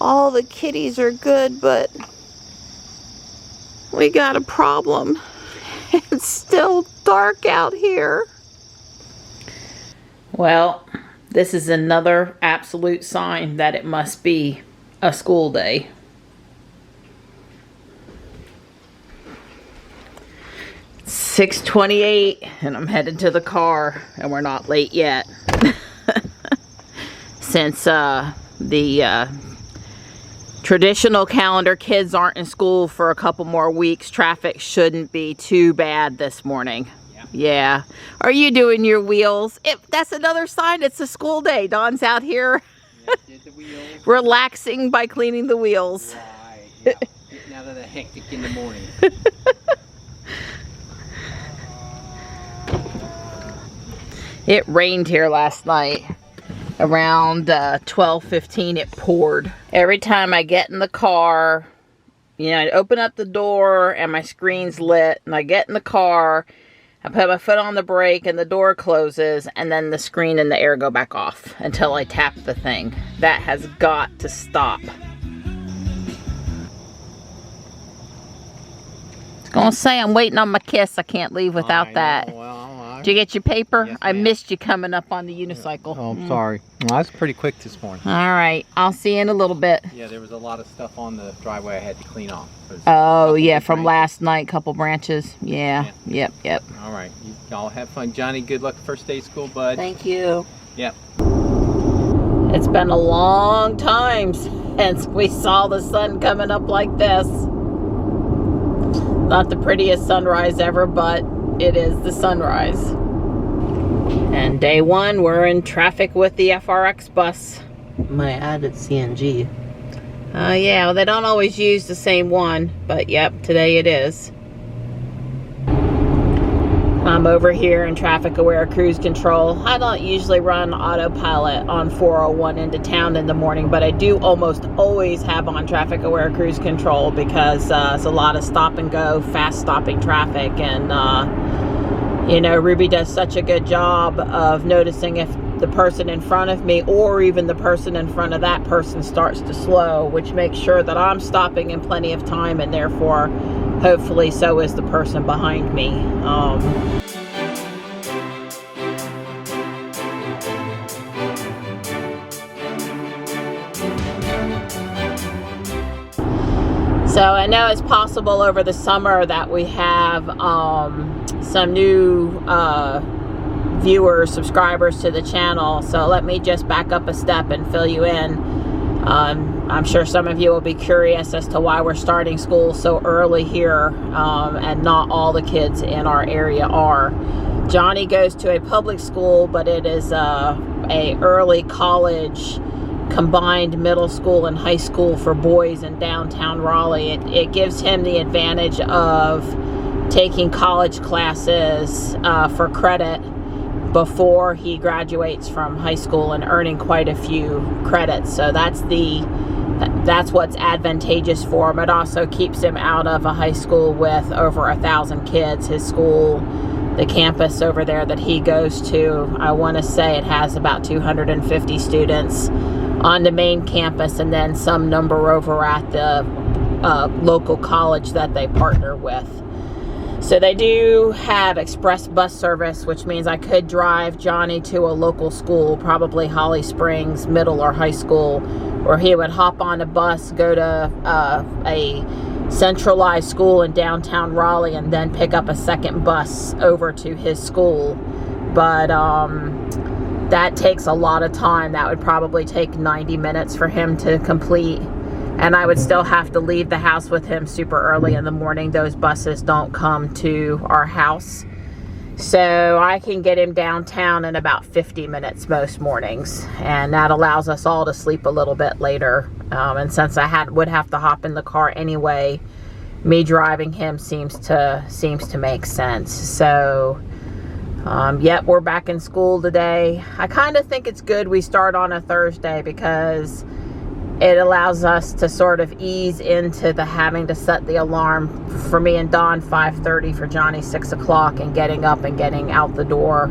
all the kitties are good, but we got a problem. It's still dark out here. Well, this is another absolute sign that it must be a school day. It's 6:28 and I'm headed to the car, and we're not late yet. Since the traditional calendar, kids aren't in school for a couple more weeks, traffic shouldn't be too bad this morning. Yeah. Are you doing your wheels? That's another sign it's a school day. Don's out here did the wheels. Relaxing by cleaning the wheels. Right, yeah. Getting out of the hectic in the morning. It rained here last night. Around 12:15 it poured. Every time I get in the car, you know, I open up the door and my screen's lit, and I get in the car, I put my foot on the brake and the door closes, and then the screen and the air go back off until I tap the thing. That has got to stop. I was gonna say I'm waiting on my kiss. I can't leave without that. Well, did you get your paper? Yes, I missed you coming up on the unicycle. Oh, I'm sorry. Well, I was pretty quick this morning. All right. I'll see you in a little bit. Yeah, there was a lot of stuff on the driveway I had to clean off. Oh, yeah, from last night, couple branches. Yeah. Yep. All right. Y'all have fun. Johnny, good luck first day of school, bud. Thank you. Yep. It's been a long time since we saw the sun coming up like this. Not the prettiest sunrise ever, but it is the sunrise. And day one, we're in traffic with the FRX bus. My added CNG. Yeah, well, they don't always use the same one, but yep, today it is. I'm over here in traffic aware cruise control. I don't usually run autopilot on 401 into town in the morning, but I do almost always have on traffic aware cruise control because it's a lot of stop and go, fast stopping traffic, and you know, Ruby does such a good job of noticing if the person in front of me or even the person in front of that person starts to slow, which makes sure that I'm stopping in plenty of time, and therefore hopefully so is the person behind me. So I know it's possible over the summer that we have some new viewers, subscribers to the channel. So let me just back up a step and fill you in. I'm sure some of you will be curious as to why we're starting school so early here, and not all the kids in our area are. Johnny goes to a public school, but it is a early college combined middle school and high school for boys in downtown Raleigh. It gives him the advantage of taking college classes for credit before he graduates from high school and earning quite a few credits. So that's what's advantageous for him. It also keeps him out of a high school with over 1,000 kids. His school, the campus over there that he goes to, I want to say it has about 250 students on the main campus, and then some number over at the local college that they partner with. So they do have express bus service, which means I could drive Johnny to a local school, probably Holly Springs Middle or High School, or he would hop on a bus, go to a centralized school in downtown Raleigh, and then pick up a second bus over to his school. But that takes a lot of time. That would probably take 90 minutes for him to complete. And I would still have to leave the house with him super early in the morning. Those buses don't come to our house. So I can get him downtown in about 50 minutes most mornings. And that allows us all to sleep a little bit later. And since I would have to hop in the car anyway, me driving him seems to make sense. So yep, we're back in school today. I kind of think it's good we start on a Thursday because it allows us to sort of ease into the having to set the alarm for me and Dawn 5:30, for Johnny 6 o'clock, and getting up and getting out the door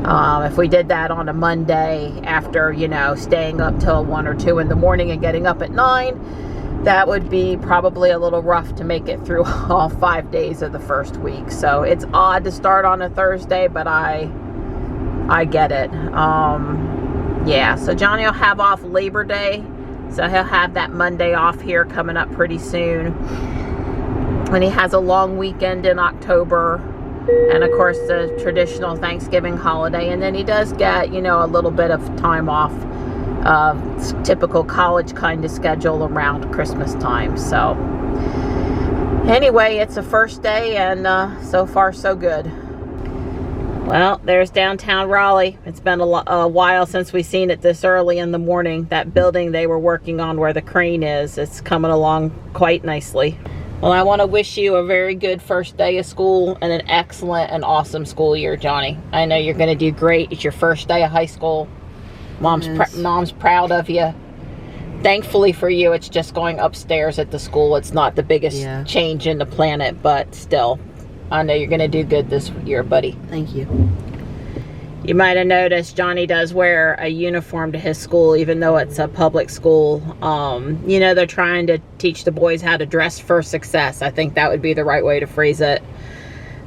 If we did that on a Monday after, you know, staying up till 1 or 2 in the morning and getting up at 9, that would be probably a little rough to make it through all 5 days of the first week. So it's odd to start on a Thursday, but I get it. Yeah, so Johnny will have off Labor Day, so he'll have that Monday off here coming up pretty soon. And he has a long weekend in October, and of course the traditional Thanksgiving holiday, and then he does get, you know, a little bit of time off, typical college kind of schedule around Christmas time. So anyway, it's the first day, and so far so good. Well, there's downtown Raleigh. It's been a while since we've seen it this early in the morning. That building they were working on where the crane is, it's coming along quite nicely. Well, I want to wish you a very good first day of school and an excellent and awesome school year, Johnny. I know you're going to do great. It's your first day of high school. Mom's proud of you. Thankfully for you, it's just going upstairs at the school. It's not the biggest change in the planet, but still, I know you're going to do good this year, buddy. Thank you. You might have noticed Johnny does wear a uniform to his school, even though it's a public school. You know, they're trying to teach the boys how to dress for success. I think that would be the right way to phrase it.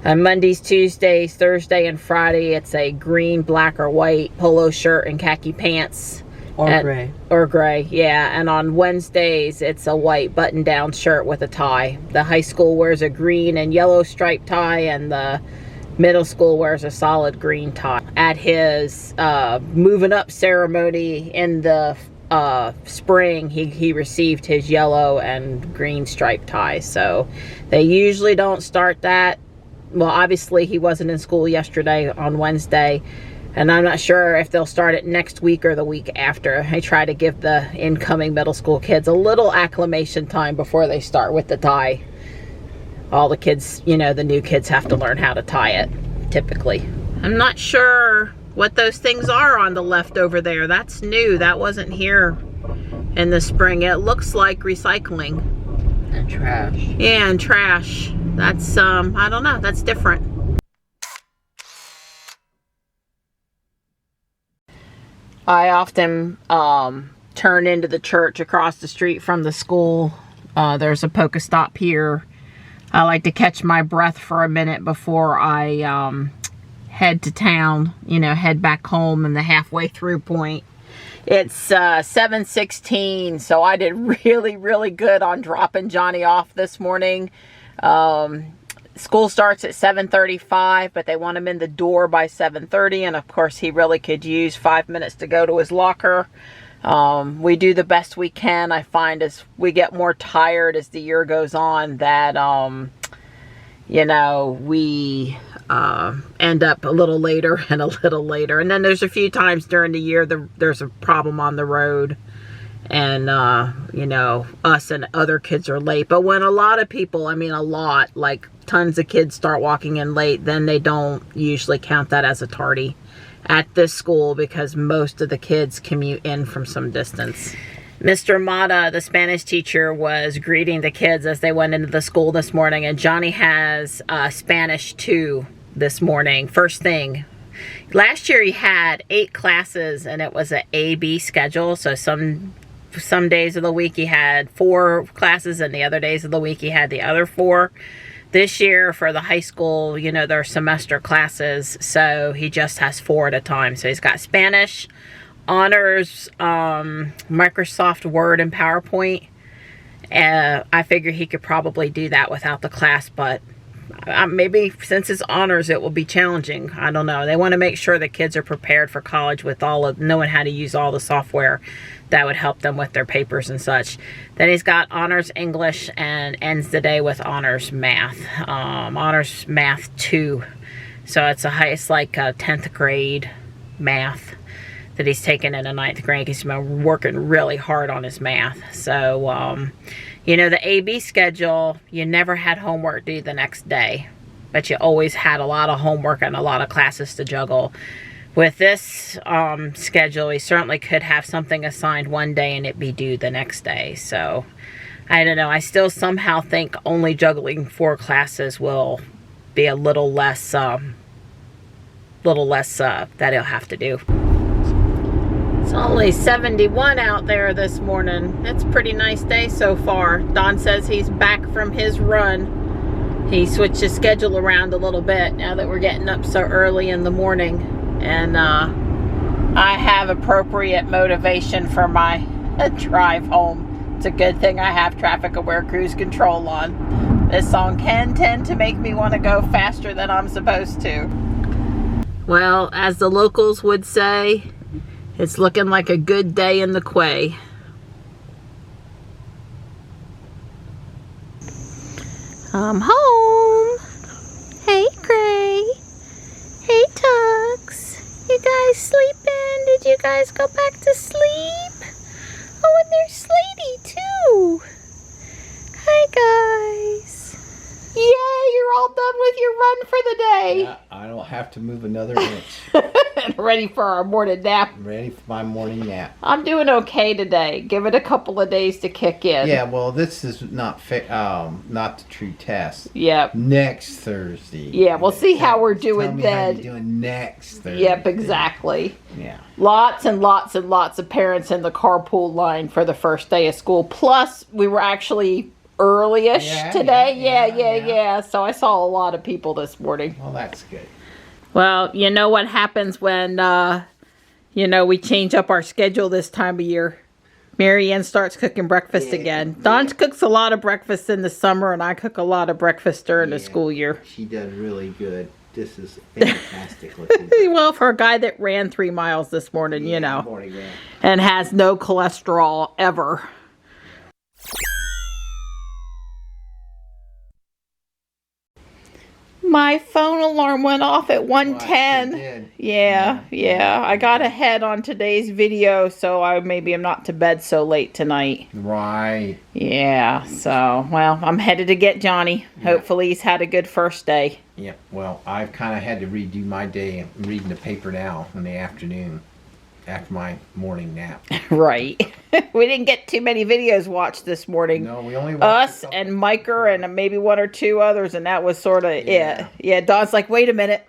Mondays, Tuesdays, Thursday, and Friday, it's a green, black, or white polo shirt and khaki pants. Gray. Or gray, yeah. And on Wednesdays, it's a white button-down shirt with a tie. The high school wears a green and yellow striped tie, and the middle school wears a solid green tie. At his moving up ceremony in the spring, he received his yellow and green striped tie. So they usually don't start that. Well, obviously he wasn't in school yesterday on Wednesday, and I'm not sure if they'll start it next week or the week after. I try to give the incoming middle school kids a little acclimation time before they start with the tie. All the kids, you know, the new kids have to learn how to tie it, typically. I'm not sure what those things are on the left over there. That's new. That wasn't here in the spring. It looks like recycling. And trash. Yeah, and trash. That's, I don't know. That's different. I often turn into the church across the street from the school. There's a Pokestop here. I like to catch my breath for a minute before I head to town, you know, head back home in the halfway through point. It's 7:16, so I did really, really good on dropping Johnny off this morning. School starts at 7:35, but they want him in the door by 7:30, and of course he really could use 5 minutes to go to his locker. We do the best we can. I find as we get more tired as the year goes on that, you know, we end up a little later and a little later. And then there's a few times during the year there's a problem on the road, and, you know, us and other kids are late. But when a lot of people, I mean a lot, like tons of kids start walking in late, then they don't usually count that as a tardy at this school because most of the kids commute in from some distance. Mr. Mata, the Spanish teacher, was greeting the kids as they went into the school this morning, and Johnny has Spanish 2 this morning, first thing. Last year he had 8 classes, and it was an A-B schedule, so some days of the week he had 4 classes, and the other days of the week he had the other 4. This year for the high school, you know, they're semester classes, so he just has 4 at a time. So he's got Spanish, honors, Microsoft Word and PowerPoint. I figure he could probably do that without the class, but maybe since it's honors, it will be challenging. I don't know. They want to make sure the kids are prepared for college with all of knowing how to use all the software that would help them with their papers and such. Then he's got honors English and ends the day with honors math. Honors math 2. So it's like a 10th grade math that he's taken in a 9th grade. He's been working really hard on his math. So, you know, the A-B schedule, you never had homework due the next day, but you always had a lot of homework and a lot of classes to juggle. With this schedule, he certainly could have something assigned one day and it be due the next day. So, I don't know. I still somehow think only juggling 4 classes will be a little less little less that he'll have to do. It's only 71 out there this morning. It's a pretty nice day so far. Don says he's back from his run. He switched his schedule around a little bit now that we're getting up so early in the morning. And I have appropriate motivation for my drive home. It's a good thing I have traffic aware cruise control on. This song can tend to make me want to go faster than I'm supposed to. Well, as the locals would say, it's looking like a good day in the quay. I'm home. Hey, Gray. Hey, Tux. You guys sleeping? Did you guys go back to sleep? Oh, and there's Slady, too. Hi, guys. Yay, you're all done with your run for the day. Yeah, I don't have to move another inch. Ready for our morning nap. Ready for my morning nap. I'm doing okay today. Give it a couple of days to kick in. Yeah, well, this is not the true test. Yep. Next Thursday. Yeah, we'll see how we're doing Tell me then. how you're doing next Thursday. Yep, exactly. Yeah. Lots and lots and lots of parents in the carpool line for the first day of school. Plus, we were actually early-ish today. Yeah. So I saw a lot of people this morning. Well, that's good. Well, you know what happens when, we change up our schedule this time of year. Mary Ann starts cooking breakfast again. Dawn cooks a lot of breakfast in the summer, and I cook a lot of breakfast during the school year. She does really good. This is fantastic looking. Well, for a guy that ran 3 miles this morning, Morning, and has no cholesterol ever. My phone alarm went off at 1:10. Yeah. I got ahead on today's video, so maybe I'm not to bed so late tonight. Right. Yeah, so, well, I'm headed to get Johnny. Yeah. Hopefully he's had a good first day. Yeah, well, I've kind of had to redo my day. I'm reading the paper now in the afternoon after my morning nap. Right. We didn't get too many videos watched this morning. No, we only watched us and Miker and maybe 1 or 2 others, and that was sort of it. Yeah, Dawn's like, wait a minute.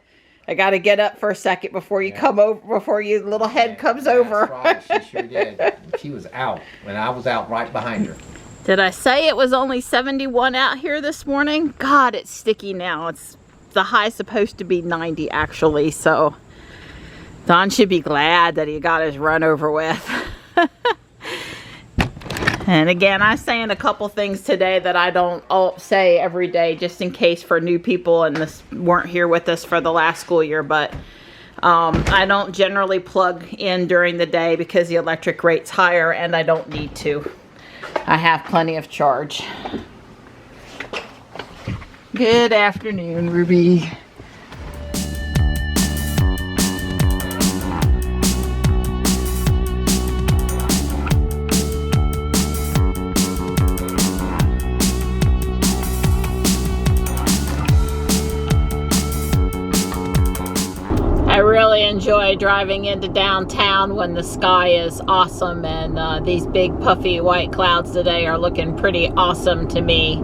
I got to get up for a second before you come over, before your little head comes over. That's right, she sure did. She was out, and I was out right behind her. Did I say it was only 71 out here this morning? God, it's sticky now. The high's supposed to be 90 actually, so Don should be glad that he got his run over with. And again, I'm saying a couple things today that I don't say every day, just in case for new people and this weren't here with us for the last school year. But I don't generally plug in during the day because the electric rate's higher, and I don't need to. I have plenty of charge. Good afternoon, Ruby. I really enjoy driving into downtown when the sky is awesome, and these big puffy white clouds today are looking pretty awesome to me.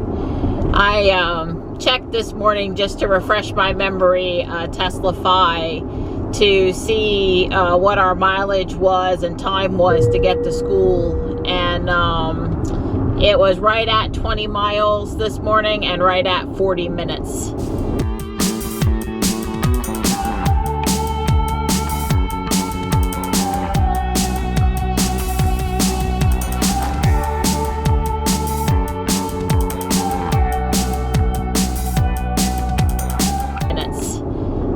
I checked this morning just to refresh my memory, TeslaFi, to see what our mileage was and time was to get to school, and it was right at 20 miles this morning and right at 40 minutes.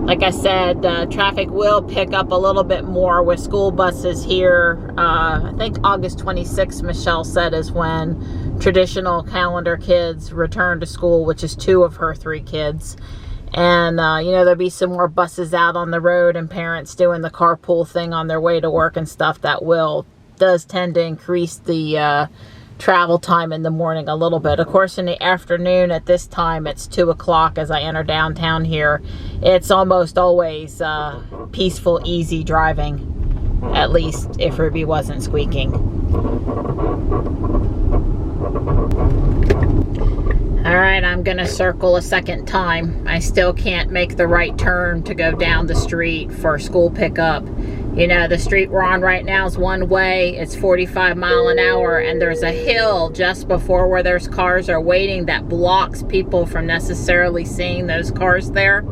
Like I said, traffic will pick up a little bit more with school buses here. I think August 26th, Michelle said, is when traditional calendar kids return to school, which is 2 of her 3 kids. And, there'll be some more buses out on the road and parents doing the carpool thing on their way to work and stuff. That does tend to increase the travel time in the morning a little bit. Of course, in the afternoon at this time, it's 2 o'clock as I enter downtown here. It's almost always peaceful, easy driving, at least if Ruby wasn't squeaking. All right, I'm gonna circle a second time. I still can't make the right turn to go down the street for school pickup. You know, the street we're on right now is one way. It's 45 miles an hour, and there's a hill just before where there's cars are waiting that blocks people from necessarily seeing those cars there.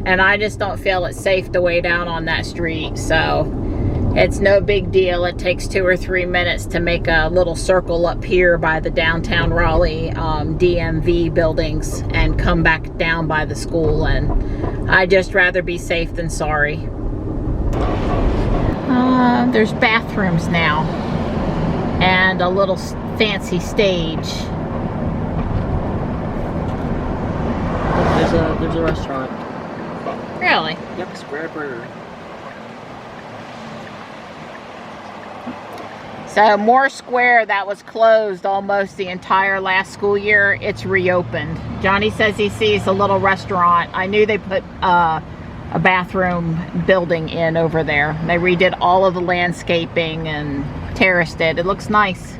And I just don't feel it's safe to weigh down on that street. So it's no big deal. It takes 2 or 3 minutes to make a little circle up here by the downtown Raleigh DMV buildings and come back down by the school. And I'd just rather be safe than sorry. There's bathrooms now and a little fancy stage. There's a restaurant. Really? Yep, Square Burger. So Moore Square, that was closed almost the entire last school year, it's reopened. Johnny says he sees a little restaurant. I knew they put a bathroom building in over there. They redid all of the landscaping and terraced it. It looks nice.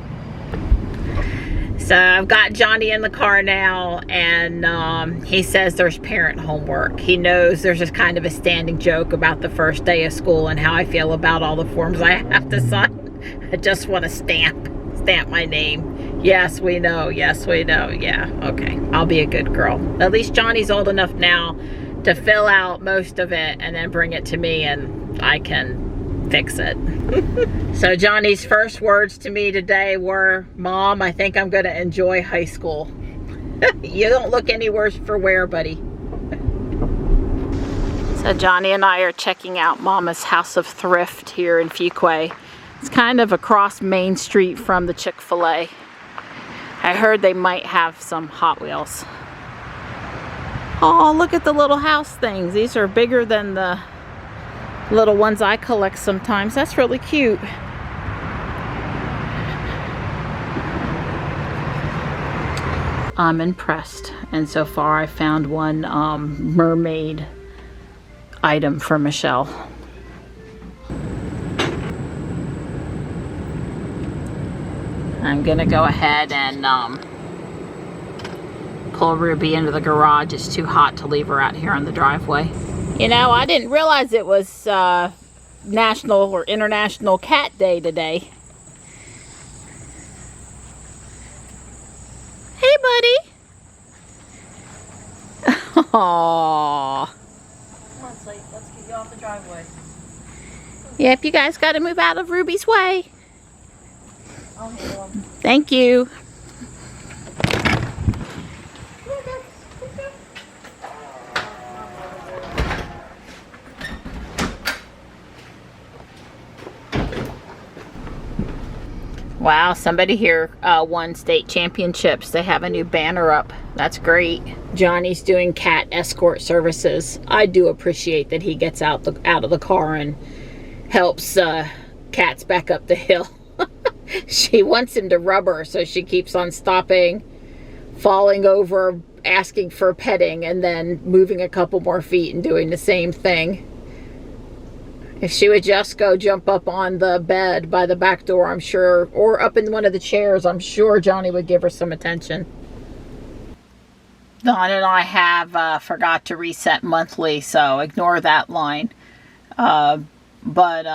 So I've got Johnny in the car now, and he says there's parent homework. He knows there's just kind of a standing joke about the first day of school and how I feel about all the forms I have to sign. I just want to stamp my name. Yes, we know. Yes, we know. Yeah, okay. I'll be a good girl. At least Johnny's old enough now to fill out most of it and then bring it to me and I can fix it. So Johnny's first words to me today were, "Mom, I think I'm going to enjoy high school." You don't look any worse for wear, buddy. So Johnny and I are checking out Mama's House of Thrift here in Fuquay. It's kind of across Main Street from the Chick-fil-A. I heard they might have some Hot Wheels. Oh, look at the little house things. These are bigger than the little ones I collect sometimes. That's really cute. I'm impressed. And so far I found one mermaid item for Michelle. I'm gonna go ahead and pull Ruby into the garage. It's too hot to leave her out here on the driveway. You know, I didn't realize it was National or International Cat Day today. Hey, buddy. Aww. Come on, Slate. Let's get you off the driveway. Yep, you guys got to move out of Ruby's way. I'll handle him. Thank you. Wow, somebody here won state championships. They have a new banner up. That's great. Johnny's doing cat escort services. I do appreciate that he gets out of the car and helps cats back up the hill. She wants him to rub her, so she keeps on stopping, falling over, asking for petting, and then moving a couple more feet and doing the same thing. If she would just go jump up on the bed by the back door, I'm sure, or up in one of the chairs, I'm sure Johnny would give her some attention. Dawn and I have forgot to reset monthly, so ignore that line. But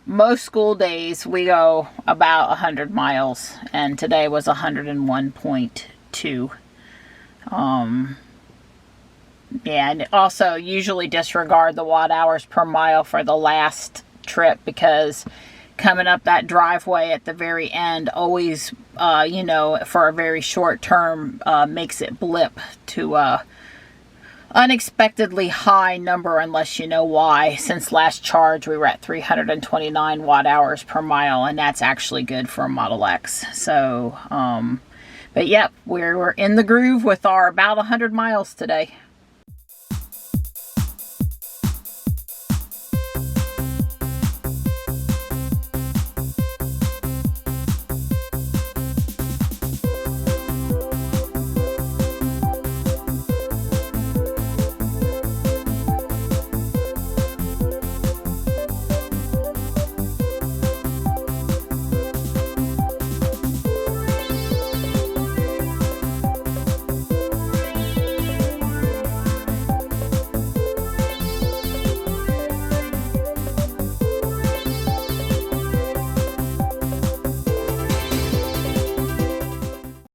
most school days we go about 100 miles, and today was 101.2. Yeah, and also usually disregard the watt hours per mile for the last trip, because coming up that driveway at the very end always, you know, for a very short term, makes it blip to unexpectedly high number, unless you know why. Since last charge we were at 329 watt hours per mile, and that's actually good for a Model X. So but yep, we're in the groove with our about 100 miles today.